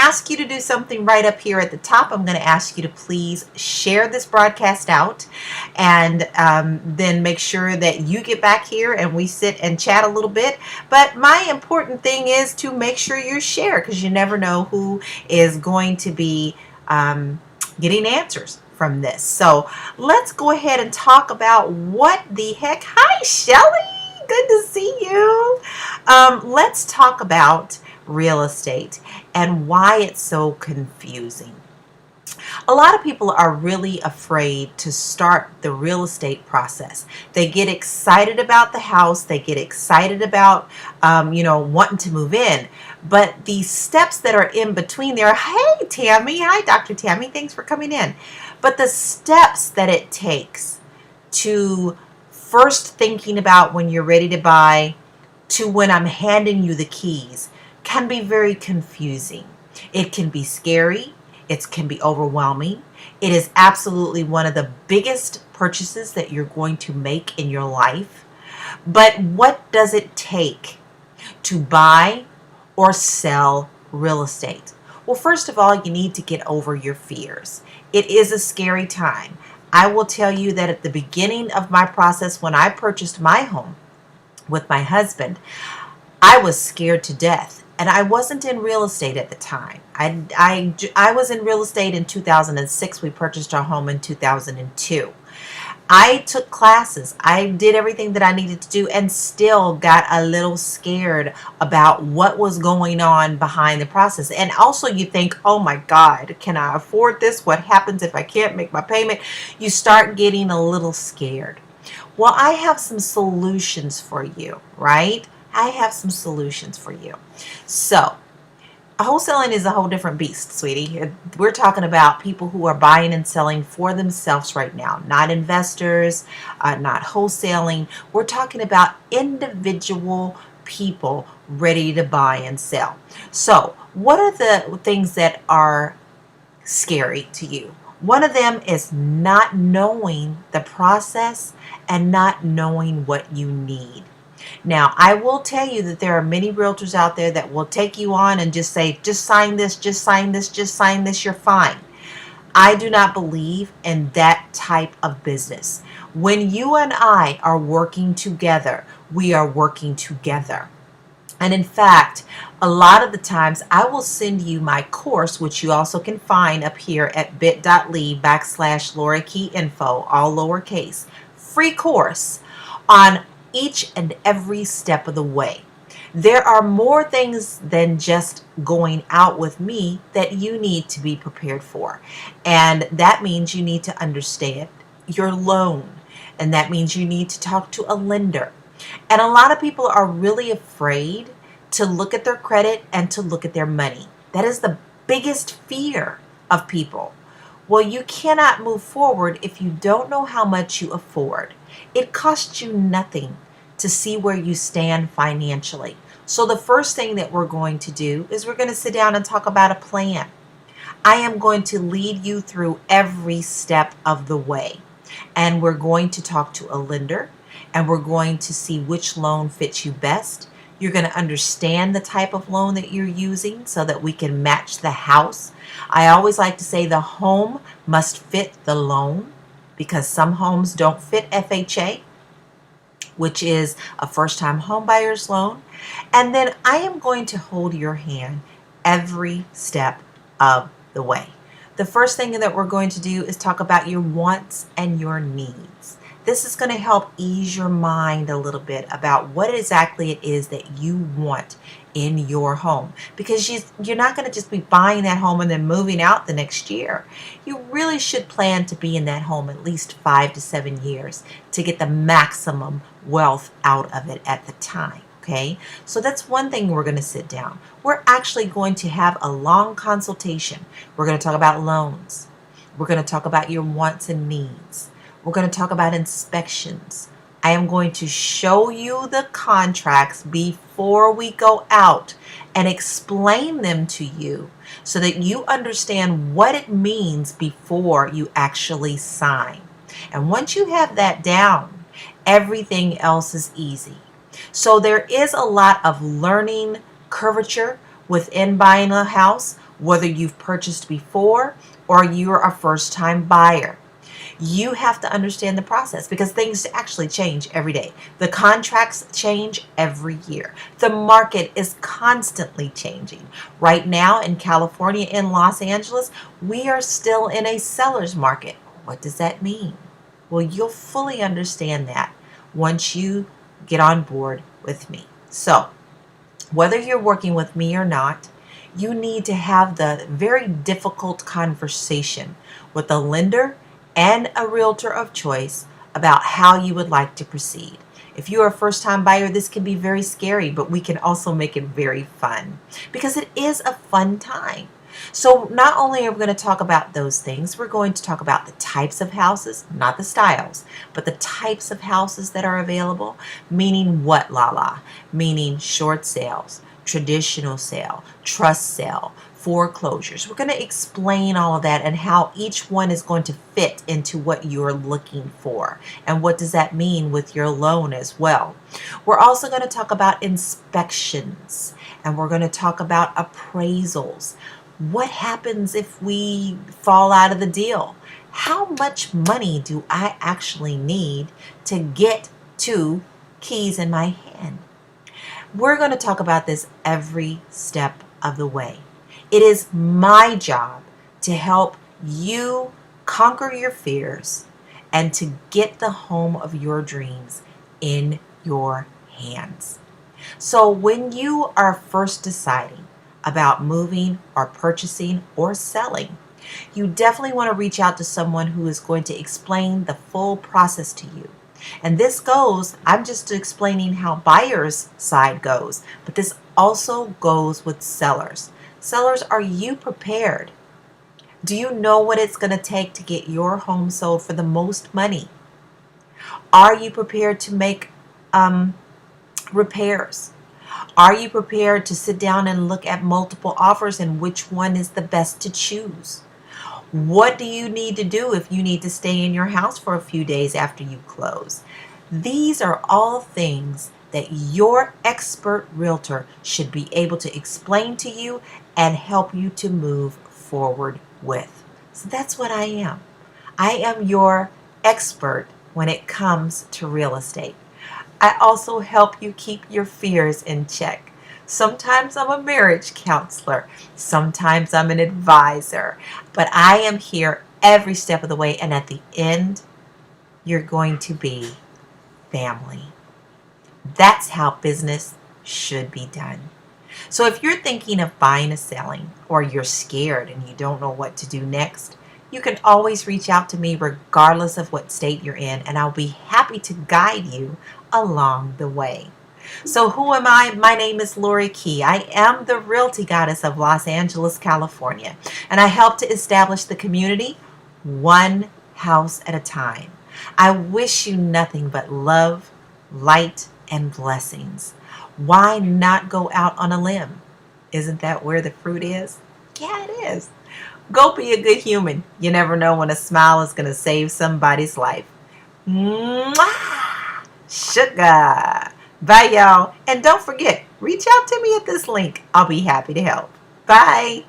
ask you to do something right up here at the top. I'm going to ask you to please share this broadcast out, and then make sure that you get back here and we sit and chat a little bit. But my important thing is to make sure you share, because you never know who is going to be getting answers from this. So let's go ahead and talk about what the heck. Hi, Shelly. Good to see you. Let's talk about real estate and why it's so confusing. A lot of people are really afraid to start the real estate process. They get excited about the house. They get excited about, wanting to move in. But the steps that are in between there, hey, Tammy. Hi, Dr. Tammy. Thanks for coming in. But the steps that it takes to first thinking about when you're ready to buy to when I'm handing you the keys can be very confusing. It can be scary. It can be overwhelming. It is absolutely one of the biggest purchases that you're going to make in your life. But what does it take to buy or sell real estate? Well, first of all, you need to get over your fears. It is a scary time. I will tell you that at the beginning of my process, when I purchased my home with my husband, I was scared to death. And I wasn't in real estate at the time. I was in real estate in 2006. We purchased our home in 2002. I took classes. I did everything that I needed to do and still got a little scared about what was going on behind the process. And also you think, oh my God, can I afford this? What happens if I can't make my payment? You start getting a little scared. Well, I have some solutions for you, right? I have some solutions for you. So, wholesaling is a whole different beast, sweetie. We're talking about people who are buying and selling for themselves right now, not investors, not wholesaling. We're talking about individual people ready to buy and sell. So, what are the things that are scary to you? One of them is not knowing the process and not knowing what you need. Now, I will tell you that there are many realtors out there that will take you on and just say, just sign this, just sign this, just sign this, you're fine. I do not believe in that type of business. When you and I are working together, we are working together. And in fact, a lot of the times I will send you my course, which you also can find up here at bit.ly/Laura Key Info, all lowercase, free course on each and every step of the way. There are more things than just going out with me that you need to be prepared for. And that means you need to understand your loan. And that means you need to talk to a lender. And a lot of people are really afraid to look at their credit and to look at their money. That is the biggest fear of people. Well, you cannot move forward if you don't know how much you afford. It costs you nothing to see where you stand financially. So the first thing that we're going to do is we're going to sit down and talk about a plan. I am going to lead you through every step of the way. And we're going to talk to a lender, and we're going to see which loan fits you best. You're going to understand the type of loan that you're using so that we can match the house. I always like to say the home must fit the loan, because some homes don't fit FHA, which is a first-time home buyer's loan. And then I am going to hold your hand every step of the way. The first thing that we're going to do is talk about your wants and your needs. This is going to help ease your mind a little bit about what exactly it is that you want in your home, because you're not going to just be buying that home and then moving out the next year. You really should plan to be in that home at least 5 to 7 years to get the maximum wealth out of it at the time. Okay, so that's one thing we're going to sit down. We're actually going to have a long consultation. We're going to talk about loans. We're going to talk about your wants and needs. We're going to talk about inspections. I am going to show you the contracts before we go out and explain them to you so that you understand what it means before you actually sign. And once you have that down, everything else is easy. So there is a lot of learning curvature within buying a house. whether you've purchased before or you're a first-time buyer. You have to understand the process because things actually change every day. The contracts change every year. The market is constantly changing. Right now in California, in Los Angeles, we are still in a seller's market. What does that mean? Well, you'll fully understand that once you get on board with me. So, whether you're working with me or not, you need to have the very difficult conversation with a lender and a realtor of choice about how you would like to proceed. If you are a first-time buyer, this can be very scary, but we can also make it very fun because it is a fun time. So not only are we going to talk about those things, we're going to talk about the types of houses, not the styles, but the types of houses that are available. Meaning what, Lala? Meaning short sales, traditional sale, trust sale, foreclosures. We're going to explain all of that and how each one is going to fit into what you're looking for. And what does that mean with your loan as well? We're also going to talk about inspections and we're going to talk about appraisals. What happens if we fall out of the deal? How much money do I actually need to get to keys in my hand? We're going to talk about this every step of the way. It is my job to help you conquer your fears and to get the home of your dreams in your hands. So when you are first deciding about moving or purchasing or selling, you definitely want to reach out to someone who is going to explain the full process to you. And this goes, I'm just explaining how buyer's side goes, but this also goes with sellers. Sellers, are you prepared? Do you know what it's going to take to get your home sold for the most money? Are you prepared to make repairs? Are you prepared to sit down and look at multiple offers and which one is the best to choose? What do you need to do if you need to stay in your house for a few days after you close? These are all things that your expert realtor should be able to explain to you and help you to move forward with. So that's what I am. I am your expert when it comes to real estate. I also help you keep your fears in check. Sometimes I'm a marriage counselor. Sometimes I'm an advisor. But I am here every step of the way. And at the end, you're going to be family. That's how business should be done. So if you're thinking of buying or selling, or you're scared and you don't know what to do next, you can always reach out to me regardless of what state you're in, and I'll be happy to guide you along the way. So who am I? My name is Lori Key. I am the Realty Goddess of Los Angeles, California, and I help to establish the community one house at a time. I wish you nothing but love, light, and blessings. Why not go out on a limb? Isn't that where the fruit is? Yeah, it is. Go be a good human. You never know when a smile is going to save somebody's life. Mwah! Sugar. Bye, y'all. And don't forget, reach out to me at this link. I'll be happy to help. Bye.